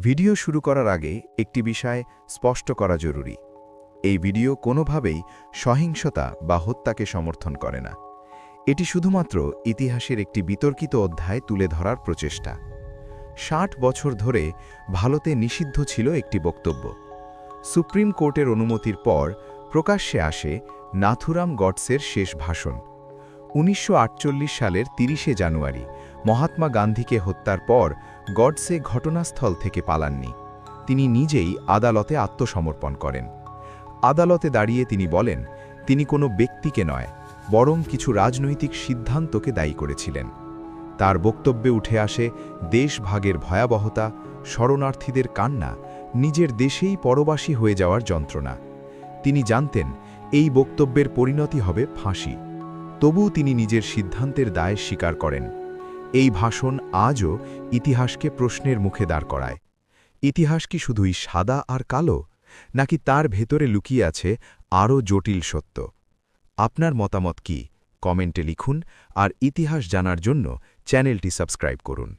Video শুরু করার আগে একটি বিষয় স্পষ্ট করা জরুরি। এই ভিডিও কোনোভাবেই সহিংসতা বা হত্যাকে সমর্থন করে না। এটি শুধুমাত্র ইতিহাসের একটি বিতর্কিত অধ্যায় তুলে ধরার প্রচেষ্টা। ৬০ বছর ধরে ভারতে নিষিদ্ধ ছিল একটি বক্তব্য। সুপ্রিম কোর্টের অনুমতির পর প্রকাশ্যে আসে নাথুরাম গডসের শেষ ভাষণ। ১৯৪৮ সালের ৩০শে জানুয়ারি মহাত্মা গান্ধীকে হত্যার পর গডসে ঘটনাস্থল থেকে পালাননি। তিনি নিজেই আদালতে আত্মসমর্পণ করেন। আদালতে দাঁড়িয়ে তিনি বলেন, তিনি কোনো ব্যক্তিকে নয়, বরং কিছু রাজনৈতিক সিদ্ধান্তকে দায়ী করেছিলেন। তার বক্তব্যে উঠে আসে দেশভাগের ভয়াবহতা, শরণার্থীদের কান্না, নিজের দেশেই পরবাসী হয়ে যাওয়ার যন্ত্রণা। তিনি জানতেন এই বক্তব্যের পরিণতি হবে ফাঁসি। তবুও তিনি নিজের সিদ্ধান্তের দায় স্বীকার করেন। এই ভাষণ আজও ইতিহাসকে প্রশ্নের মুখে দাঁড় করায়। ইতিহাস কি শুধুই সাদা আর কালো, নাকি তার ভেতরে লুকিয়ে আছে আরও জটিল সত্য? আপনার মতামত কি? কমেন্টে লিখুন, আর ইতিহাস জানার জন্য চ্যানেলটি সাবস্ক্রাইব করুন।